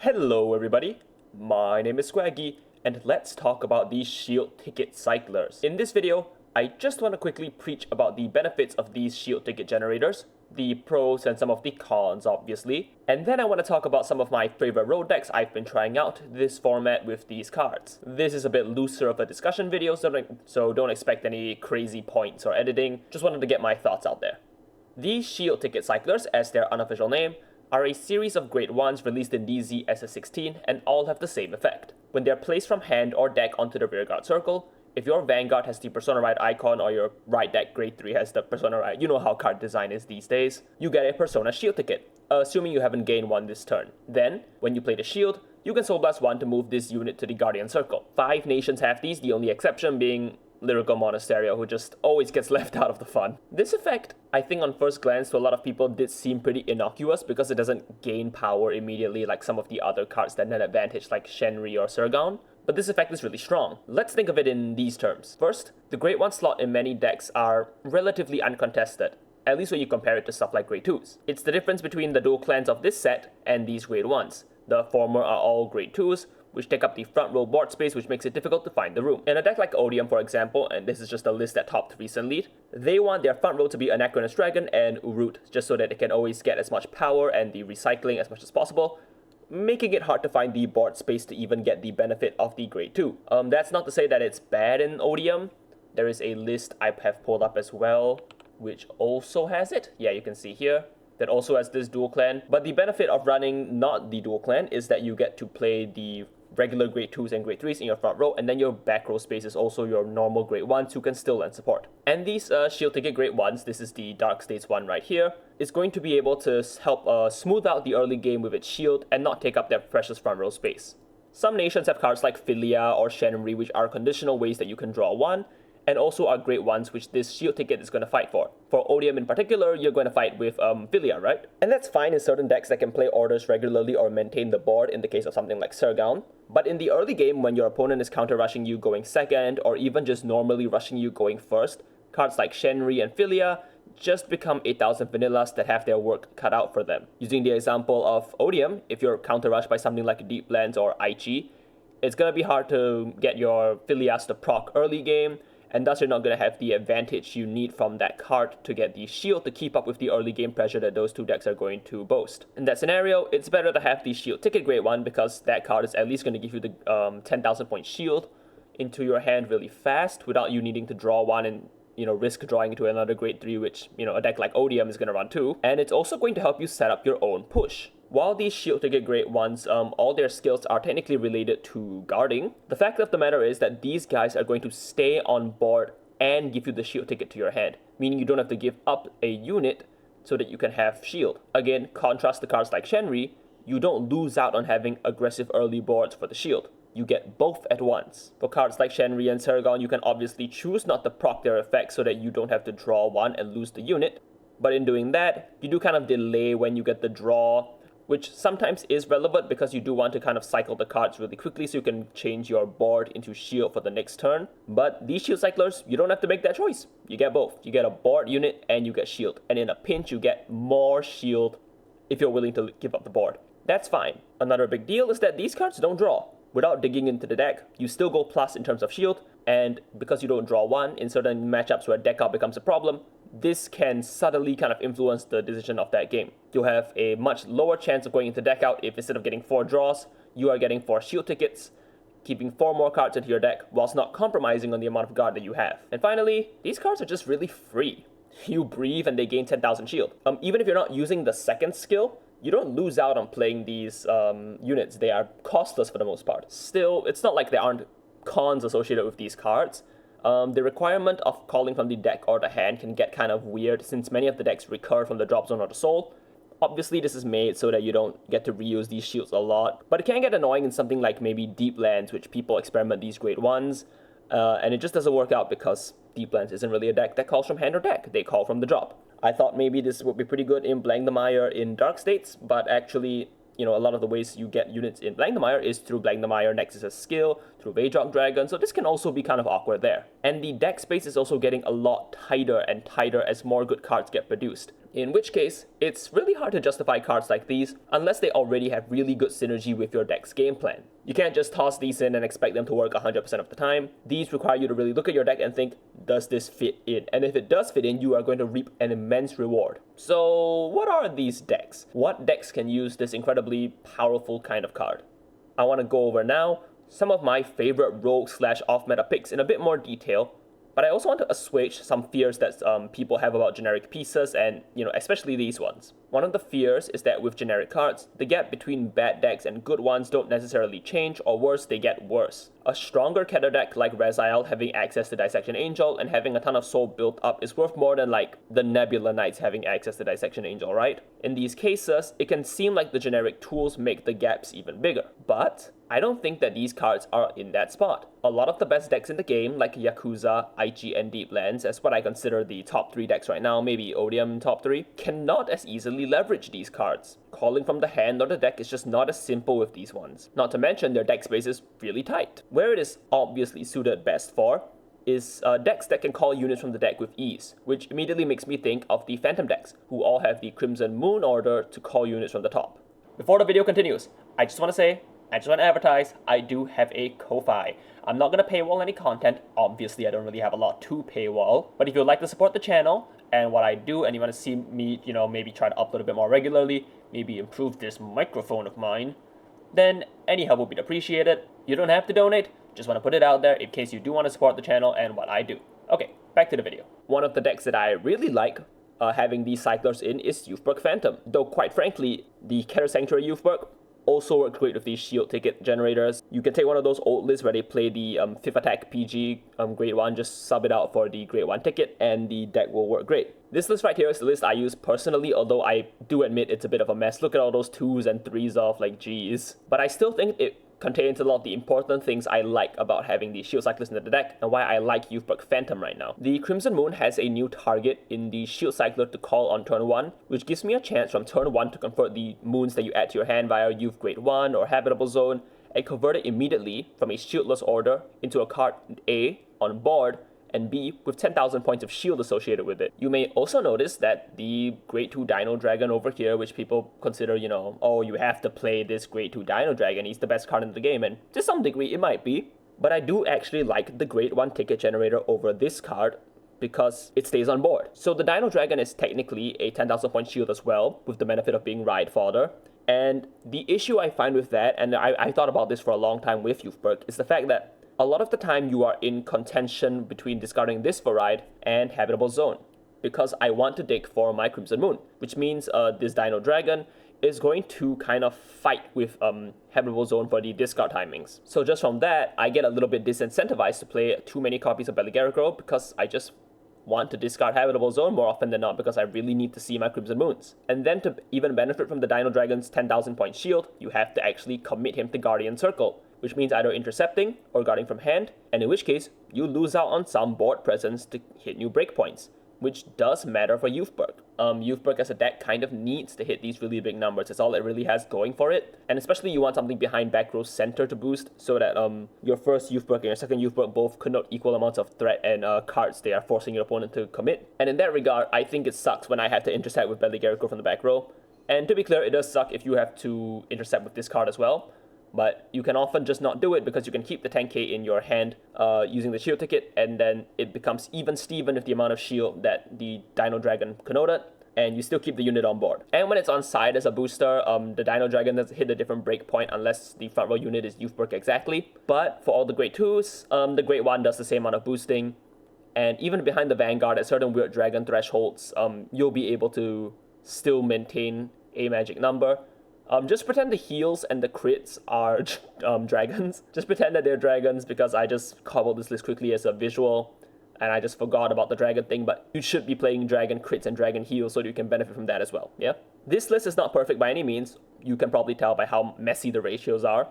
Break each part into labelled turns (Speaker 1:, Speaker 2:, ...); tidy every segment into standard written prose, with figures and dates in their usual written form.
Speaker 1: Hello everybody, my name is Squaggy, and let's talk about these shield ticket cyclers. In this video, I just want to quickly preach about the benefits of these shield ticket generators, the pros and some of the cons obviously, and then I want to talk about some of my favorite road decks I've been trying out this format with these cards. This is a bit looser of a discussion video, so don't expect any crazy points or editing, just wanted to get my thoughts out there. These shield ticket cyclers, as their unofficial name, are a series of Grade 1s released in DZ-SS16 and all have the same effect. When they are placed from hand or deck onto the rearguard circle, if your Vanguard has the Persona Ride icon or your right deck Grade 3 has the Persona Ride, you know how card design is these days, you get a Persona shield ticket, assuming you haven't gained one this turn. Then, when you play the shield, you can Soul Blast 1 to move this unit to the Guardian Circle. 5 nations have these, the only exception being Lyrical Monasterio, who just always gets left out of the fun. This effect, I think on first glance to a lot of people did seem pretty innocuous because it doesn't gain power immediately like some of the other cards that net advantage like Shenryi or Cerrgaon, but this effect is really strong. Let's think of it in these terms. First, the Grade 1 slot in many decks are relatively uncontested, at least when you compare it to stuff like Grade 2s. It's the difference between the dual clans of this set and these Grade 1s. The former are all Grade 2s, which take up the front row board space, which makes it difficult to find the room. In a deck like Odium, for example, and this is just a list that topped recently, they want their front row to be Anachronous Dragon and Urut, just so that they can always get as much power and the recycling as much as possible, making it hard to find the board space to even get the benefit of the Grade 2. That's not to say that it's bad in Odium. There is a list I have pulled up as well, which also has it. Yeah, you can see here. That also has this dual clan, but the benefit of running not the dual clan is that you get to play the regular Grade 2s and Grade 3s in your front row, and then your back row space is also your normal Grade 1s who can still lend support. And these shield ticket Grade 1s, this is the Dark States one right here, is going to be able to help smooth out the early game with its shield and not take up that precious front row space. Some nations have cards like Philia or Shenryi, which are conditional ways that you can draw one, and also are Grade 1s which this shield ticket is going to fight for. For Odium in particular, you're going to fight with Philia, right? And that's fine in certain decks that can play orders regularly or maintain the board in the case of something like Cerrgaon. But in the early game, when your opponent is counter-rushing you going second, or even just normally rushing you going first, cards like Shenryi and Philia just become 8000 vanillas that have their work cut out for them. Using the example of Odium, if you're counter-rushed by something like Deeplands or Aichi, it's going to be hard to get your Philias to proc early game, and thus you're not going to have the advantage you need from that card to get the shield to keep up with the early game pressure that those two decks are going to boast. In that scenario, it's better to have the shield ticket Grade 1 because that card is at least going to give you the 10,000 point shield into your hand really fast without you needing to draw one and risk drawing into another Grade 3, which a deck like Odium is going to run too. And it's also going to help you set up your own push. While these shield ticket Grade 1s, all their skills are technically related to guarding, the fact of the matter is that these guys are going to stay on board and give you the shield ticket to your hand, meaning you don't have to give up a unit so that you can have shield. Again, contrast to cards like Shenryi, you don't lose out on having aggressive early boards for the shield. You get both at once. For cards like Shenryi and Cerrgaon, you can obviously choose not to proc their effects so that you don't have to draw one and lose the unit, but in doing that, you do kind of delay when you get the draw, which sometimes is relevant because you do want to kind of cycle the cards really quickly so you can change your board into shield for the next turn. But these shield cyclers, you don't have to make that choice. You get both. You get a board unit and you get shield. And in a pinch, you get more shield if you're willing to give up the board. That's fine. Another big deal is that these cards don't draw. Without digging into the deck, you still go plus in terms of shield, and because you don't draw one in certain matchups where deck out becomes a problem, this can subtly kind of influence the decision of that game. You'll have a much lower chance of going into deck out if instead of getting 4 draws, you are getting 4 shield tickets, keeping 4 more cards into your deck whilst not compromising on the amount of guard that you have. And finally, these cards are just really free. You breathe and they gain 10,000 shield. Even if you're not using the second skill, you don't lose out on playing these units. They are costless for the most part. Still, it's not like there aren't cons associated with these cards. The requirement of calling from the deck or the hand can get kind of weird since many of the decks recur from the drop zone or the soul. Obviously, this is made so that you don't get to reuse these shields a lot, but it can get annoying in something like maybe Deeplands, which people experiment these Grade 1s, and it just doesn't work out because Deeplands isn't really a deck that calls from hand or deck. They call from the drop. I thought maybe this would be pretty good in Blank the Mire in Dark States, but actually, a lot of the ways you get units in Blank the Mire is through Blank the Mire Nexus's skill, through Vejdrop Dragon, so this can also be kind of awkward there. And the deck space is also getting a lot tighter and tighter as more good cards get produced. in which case, it's really hard to justify cards like these unless they already have really good synergy with your deck's game plan. You can't just toss these in and expect them to work 100% of the time. These require you to really look at your deck and think, does this fit in? And if it does fit in, you are going to reap an immense reward. So what are these decks? What decks can use this incredibly powerful kind of card? I want to go over now some of my favorite rogue / off-meta picks in a bit more detail, but I also want to assuage some fears that people have about generic pieces and, especially these ones. One of the fears is that with generic cards, the gap between bad decks and good ones don't necessarily change, or worse, they get worse. A stronger Keter deck like Raziel having access to Dissection Angel and having a ton of soul built up is worth more than like the Nebula Knights having access to Dissection Angel, right? In these cases, it can seem like the generic tools make the gaps even bigger, but I don't think that these cards are in that spot. A lot of the best decks in the game, like Yakuza, IG, and Deeplands, as what I consider the top 3 decks right now, maybe Odium top 3, cannot as easily leverage these cards. Calling from the hand or the deck is just not as simple with these ones. Not to mention their deck space is really tight. Where it is obviously suited best for is decks that can call units from the deck with ease, which immediately makes me think of the Phantom decks, who all have the Crimson Moon order to call units from the top. Before the video continues, I just want to advertise, I do have a Ko-Fi. I'm not going to paywall any content. Obviously, I don't really have a lot to paywall. But if you'd like to support the channel and what I do, and you want to see me, maybe try to upload a bit more regularly, maybe improve this microphone of mine, then any help would be appreciated. You don't have to donate. Just want to put it out there in case you do want to support the channel and what I do. Okay, back to the video. One of the decks that I really like having these cyclers in is Youthberk Fantome. Though quite frankly, the Keter Sanctuary Youthberk also works great with these shield ticket generators. You can take one of those old lists where they play the 5th attack PG grade 1, just sub it out for the grade 1 ticket, and the deck will work great. This list right here is the list I use personally, although I do admit it's a bit of a mess. Look at all those 2s and 3s off, like geez. But I still think it contains a lot of the important things I like about having the Shield Cyclist in the deck, and why I like Youthberk Fantome right now. The Crimson Moon has a new target in the Shield Cycler to call on turn 1, which gives me a chance from turn 1 to convert the moons that you add to your hand via Youth Grade 1 or Habitable Zone, and convert it immediately from a shieldless order into a card A on board, and B with 10,000 points of shield associated with it. You may also notice that the Grade 2 Dino Dragon over here, which people consider, oh, you have to play this Grade 2 Dino Dragon, he's the best card in the game, and to some degree it might be. But I do actually like the Grade 1 ticket generator over this card because it stays on board. So the Dino Dragon is technically a 10,000 point shield as well, with the benefit of being ride fodder. And the issue I find with that, and I thought about this for a long time with Youthberk, is the fact that a lot of the time you are in contention between discarding this for ride and Habitable Zone, because I want to dig for my Crimson Moon, which means this Dino Dragon is going to kind of fight with Habitable Zone for the discard timings. So just from that, I get a little bit disincentivized to play too many copies of Belligericro because I just want to discard Habitable Zone more often than not because I really need to see my Crimson Moons. And then to even benefit from the Dino Dragon's 10,000 point shield, you have to actually commit him to Guardian Circle, which means either intercepting or guarding from hand, and in which case, you lose out on some board presence to hit new breakpoints, which does matter for Youthberk. Youthberk as a deck kind of needs to hit these really big numbers. It's all it really has going for it, and especially you want something behind back row center to boost, so that your first Youthberk and your second Youthberk both connote equal amounts of threat and cards they are forcing your opponent to commit. And in that regard, I think it sucks when I have to intercept with Belligericro from the back row. And to be clear, it does suck if you have to intercept with this card as well. But you can often just not do it because you can keep the 10k in your hand using the shield ticket, and then it becomes even Steven with the amount of shield that the Dino Dragon connoted, and you still keep the unit on board. And when it's on side as a booster, the Dino Dragon doesn't hit a different breakpoint unless the front row unit is Youthberk exactly. But for all the Grade 2s, the Grade 1 does the same amount of boosting, and even behind the Vanguard at certain weird dragon thresholds, you'll be able to still maintain a magic number. Just pretend the heals and the crits are dragons. Just pretend that they're dragons because I just cobbled this list quickly as a visual and I just forgot about the dragon thing, but you should be playing dragon crits and dragon heals so that you can benefit from that as well, yeah? This list is not perfect by any means. You can probably tell by how messy the ratios are,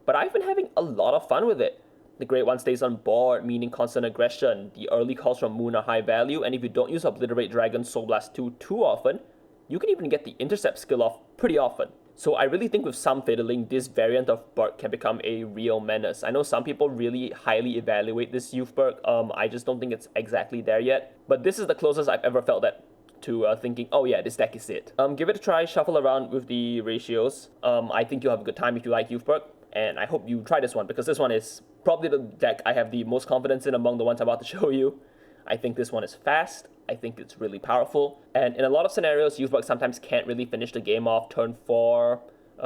Speaker 1: but I've been having a lot of fun with it. The Grade 1 stays on board, meaning constant aggression. The early calls from Moon are high value, and if you don't use Obliterate Dragon Soul Blast 2 too often, you can even get the Intercept skill off pretty often. So I really think with some fiddling, this variant of Berk can become a real menace. I know some people really highly evaluate this Youthberk. I just don't think it's exactly there yet. But this is the closest I've ever felt that to thinking, oh yeah, this deck is it. Give it a try, shuffle around with the ratios. I think you'll have a good time if you like Youthberk, and I hope you try this one, because this one is probably the deck I have the most confidence in among the ones I'm about to show you. I think this one is fast, I think it's really powerful, and in a lot of scenarios, Youthberk sometimes can't really finish the game off turn 4,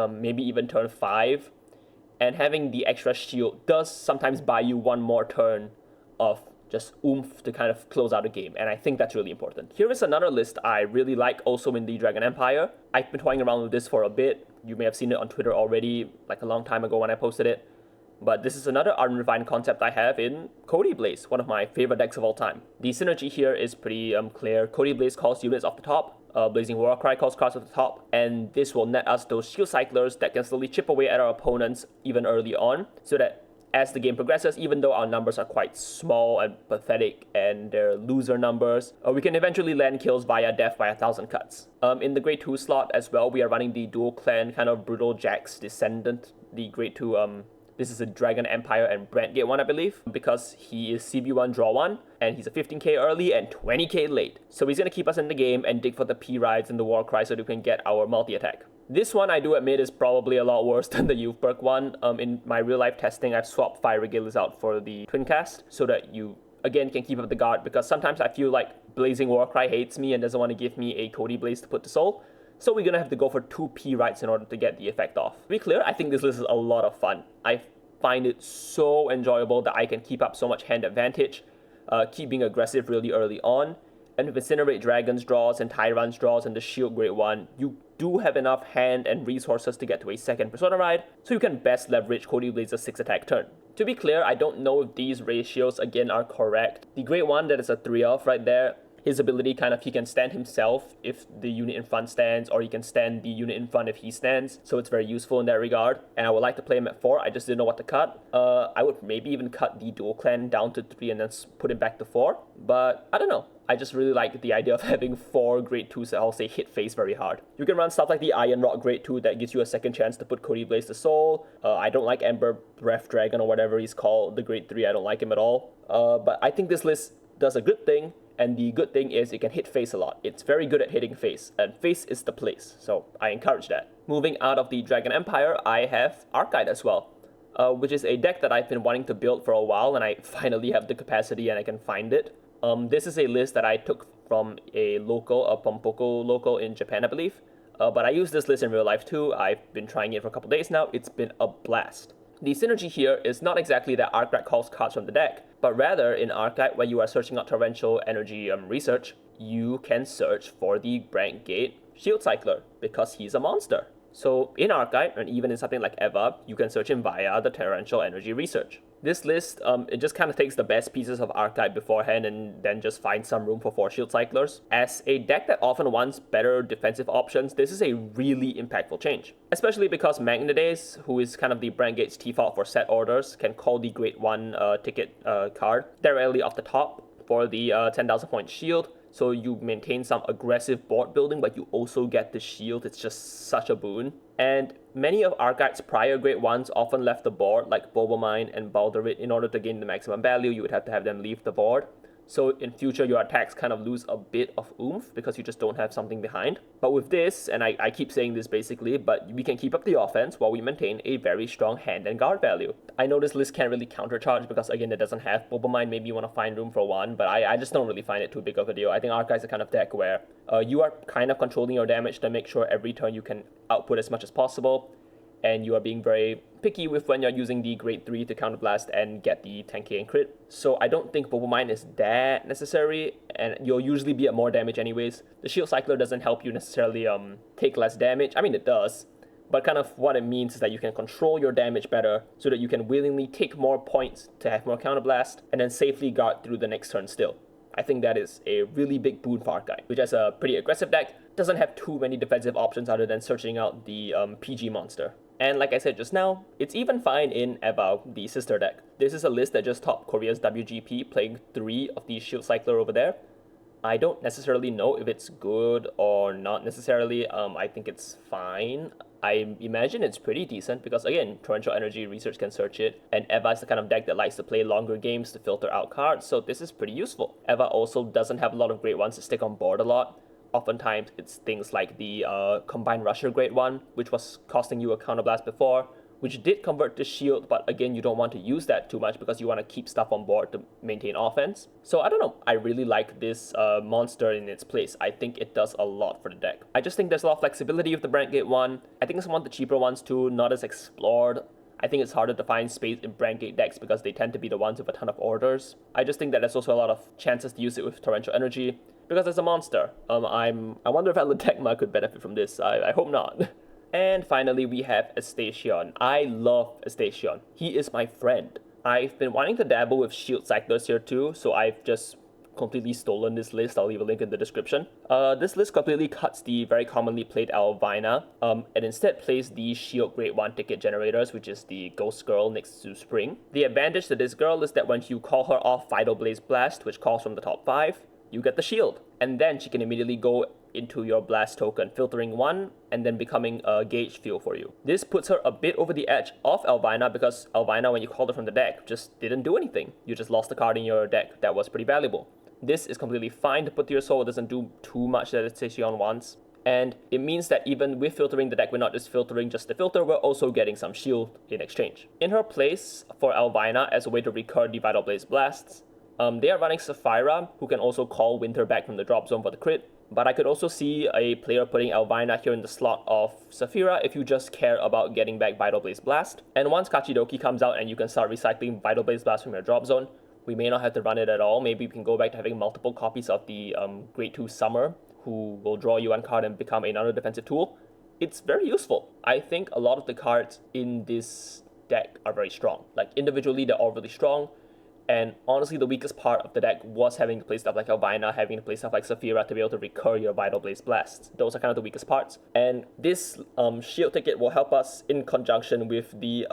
Speaker 1: maybe even turn 5, and having the extra shield does sometimes buy you one more turn of just oomph to kind of close out a game, and I think that's really important. Here is another list I really like also in the Dragon Empire. I've been toying around with this for a bit. You may have seen it on Twitter already, like a long time ago when I posted it. But this is another unrefined concept I have in Cody Blaze, one of my favorite decks of all time. The synergy here is pretty clear. Cody Blaze calls units off the top, Blazing Warcry calls cards off the top, and this will net us those shield cyclers that can slowly chip away at our opponents even early on, so that as the game progresses, even though our numbers are quite small and pathetic and they're loser numbers, we can eventually land kills via death by 1,000 cuts. In the grade 2 slot as well, we are running the dual clan kind of Brutal Jack's Descendant, the grade 2, this is a Dragon Empire and Brandgate one, I believe, because he is CB1 draw 1, and he's a 15k early and 20k late. So he's going to keep us in the game and dig for the P-Rides and the Warcry so that we can get our multi-attack. This one, I do admit, is probably a lot worse than the Youthberk one. In my real-life testing, I've swapped Fire Regalis out for the Twin Cast so that you, again, can keep up the guard, because sometimes I feel like Blazing Warcry hates me and doesn't want to give me a Cody Blaze to put to soul. So we're going to have to go for 2 P-Rides in order to get the effect off. To be clear, I think this list is a lot of fun. I find it so enjoyable that I can keep up so much hand advantage, keep being aggressive really early on, and with Incinerate Dragons draws and Tyrants draws and the Shield grade 1, you do have enough hand and resources to get to a second Persona Ride, so you can best leverage Cody Blaze's 6 attack turn. To be clear, I don't know if these ratios again are correct. The grade 1 that is a 3 of right there, his ability kind of, he can stand himself if the unit in front stands, or he can stand the unit in front if he stands, so it's very useful in that regard. And I would like to play him at 4, I just didn't know what to cut. I would maybe even cut the dual clan down to 3 and then put it back to 4, but I don't know. I just really like the idea of having 4 grade 2s that I'll say hit face very hard. You can run stuff like the Iron Rock grade 2 that gives you a second chance to put Cody Blaze to soul. I don't like Ember Breath Dragon or whatever he's called, the grade 3, I don't like him at all. But I think this list does a good thing, and the good thing is it can hit face a lot. It's very good at hitting face, and face is the place, so I encourage that. Moving out of the Dragon Empire, I have Arkhite as well, which is a deck that I've been wanting to build for a while, and I finally have the capacity and I can find it. This is a list that I took from a local, a Pompoko local in Japan, I believe. But I use this list in real life too. I've been trying it for a couple days now. It's been a blast. The synergy here is not exactly that Arkhite calls cards from the deck, but rather in Arkhite, when you are searching out torrential energy research, you can search for the Brandgate Shield Cycler, because he's a monster. So in Arkhite, and even in something like Eva, you can search him via the torrential energy research. This list, it just kind of takes the best pieces of Arkhite beforehand and then just finds some room for 4 Shield Cyclers. As a deck that often wants better defensive options, this is a really impactful change. Especially because Magnades, who is kind of the Brandgate's default for set orders, can call the grade 1 ticket card directly off the top for the 10,000 point shield. So you maintain some aggressive board building, but you also get the shield. It's just such a boon. And many of Arkhite's prior grade 1s often left the board, like Bulbamine and Balderit. In order to gain the maximum value, you would have to have them leave the board. So in future, your attacks kind of lose a bit of oomph because you just don't have something behind. But with this, and I keep saying this basically, but we can keep up the offense while we maintain a very strong hand and guard value. I know this list can't really countercharge because, again, it doesn't have Bulbamine. Maybe you want to find room for one, but I just don't really find it too big of a deal. I think Arkhite's the kind of deck where you are kind of controlling your damage to make sure every turn you can output as much as possible, and you are being very picky with when you're using the grade 3 to counterblast and get the 10k and crit. So I don't think Bulbamine is that necessary, and you'll usually be at more damage anyways. The Shield Cycler doesn't help you necessarily take less damage. I mean, it does, but kind of what it means is that you can control your damage better so that you can willingly take more points to have more counterblast and then safely guard through the next turn still. I think that is a really big boon for Arkhite, which has a pretty aggressive deck, doesn't have too many defensive options other than searching out the PG monster. And like I said just now, it's even fine in Eva, the sister deck. This is a list that just topped Korea's WGP, playing 3 of the Shield Cycler over there. I don't necessarily know if it's good or not necessarily. I think it's fine. I imagine it's pretty decent because, again, Torrential Energy Research can search it, and Eva is the kind of deck that likes to play longer games to filter out cards, so this is pretty useful. Eva also doesn't have a lot of great ones to stick on board a lot. oftentimes it's things like the Combined Rusher Grade 1, which was costing you a counterblast before, which did convert to shield, but again, you don't want to use that too much because you want to keep stuff on board to maintain offense. So I don't know, I really like this monster in its place. I think it does a lot for the deck. I just think there's a lot of flexibility with the Brand Gate 1. I think it's one of the cheaper ones too, not as explored. I think it's harder to find space in Brand Gate decks because they tend to be the ones with a ton of orders. I just think that there's also a lot of chances to use it with Torrential Energy because it's a monster. I wonder if Aladekma could benefit from this. I hope not. And finally, we have Estation. I love Estation. He is my friend. I've been wanting to dabble with shield cyclers here too, so I've just completely stolen this list. I'll leave a link in the description. This list completely cuts the very commonly played Elvina, and instead plays the shield grade 1 ticket generators, which is the Ghost Girl next to Spring. The advantage to this girl is that when you call her off Vital Blaze Blast, which calls from the top 5, you get the shield. And then she can immediately go into your blast token, filtering 1 and then becoming a gauge field for you. This puts her a bit over the edge of Elvina because Elvina, when you called her from the deck, just didn't do anything. You just lost a card in your deck that was pretty valuable. This is completely fine to put to your soul. It doesn't do too much that Estation wants. And it means that even with filtering the deck, we're not just filtering just the filter, we're also getting some shield in exchange. In her place for Elvina, as a way to recur the Vital Blaze Blasts, they are running Sapphira, who can also call Winter back from the drop zone for the crit. But I could also see a player putting Elvina here in the slot of Sapphira if you just care about getting back Vital Blaze Blast. And once Kachidoki comes out and you can start recycling Vital Blaze Blast from your drop zone, we may not have to run it at all. Maybe we can go back to having multiple copies of the Grade 2 Summer, who will draw you one card and become another defensive tool. It's very useful. I think a lot of the cards in this deck are very strong. Like, individually, they're all really strong. And honestly, the weakest part of the deck was having to play stuff like Elvina, having to play stuff like Sapphira to be able to recur your Vital Blaze Blasts. Those are kind of the weakest parts. And this shield ticket will help us in conjunction with the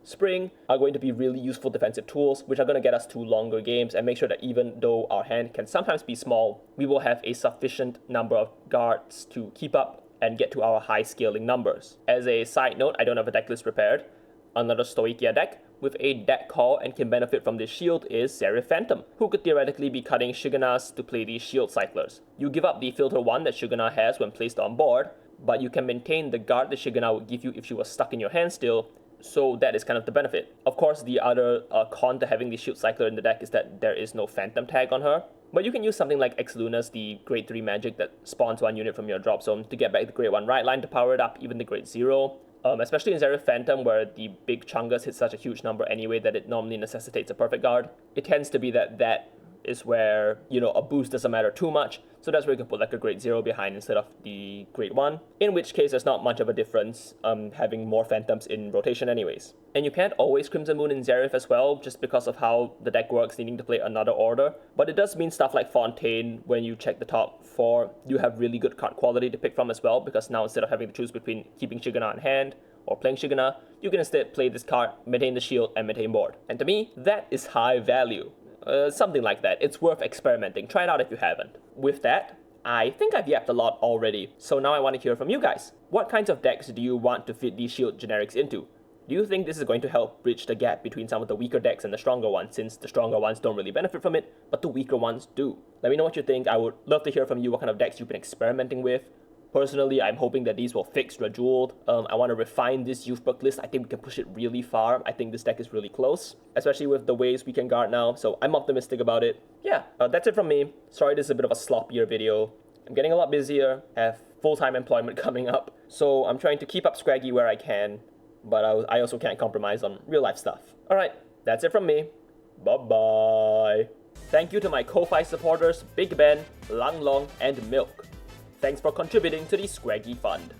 Speaker 1: Spring, are going to be really useful defensive tools, which are going to get us to longer games and make sure that even though our hand can sometimes be small, we will have a sufficient number of guards to keep up and get to our high scaling numbers. As a side note, I don't have a deck list prepared. Another Stoichia deck with a deck call and can benefit from this shield is Seraph Phantom, who could theoretically be cutting Shigunas to play these shield cyclers. You give up the filter 1 that Shiguna has when placed on board, but you can maintain the guard that Shiguna would give you if she was stuck in your hand still, so that is kind of the benefit. Of course, the other con to having the shield cycler in the deck is that there is no Phantom tag on her, but you can use something like Exlunas, the grade 3 magic that spawns 1 unit from your drop zone, to get back the grade 1 right line to power it up, even the grade 0. Especially in Seraph Phantom, where the big Chungus hit such a huge number anyway that it normally necessitates a perfect guard. It tends to be that is where, you know, a boost doesn't matter too much, so that's where you can put like a grade 0 behind instead of the grade 1, in which case there's not much of a difference having more Phantoms in rotation anyways. And you can't always Crimson Moon in Seraph as well, just because of how the deck works, needing to play another order, but it does mean stuff like Fontaine, when you check the top 4, you have really good card quality to pick from as well, because now instead of having to choose between keeping Shiguna in hand or playing Shiguna, you can instead play this card, maintain the shield, and maintain board. And to me, that is high value. Something like that. It's worth experimenting. Try it out if you haven't. With that, I think I've yapped a lot already, so now I want to hear from you guys. What kinds of decks do you want to fit these shield generics into? Do you think this is going to help bridge the gap between some of the weaker decks and the stronger ones, since the stronger ones don't really benefit from it, but the weaker ones do? Let me know what you think. I would love to hear from you what kind of decks you've been experimenting with. Personally, I'm hoping that these will fix Rajeweled. I want to refine this Youthberk list. I think we can push it really far. I think this deck is really close, especially with the ways we can guard now, so I'm optimistic about it. Yeah, that's it from me. Sorry this is a bit of a sloppier video. I'm getting a lot busier, have full-time employment coming up, so I'm trying to keep up Squaggy where I can, but I also can't compromise on real-life stuff. Alright, that's it from me. Bye-bye. Thank you to my Ko-Fi supporters Big Ben, Lang Long, and Milk. Thanks for contributing to the Squaggy Fund.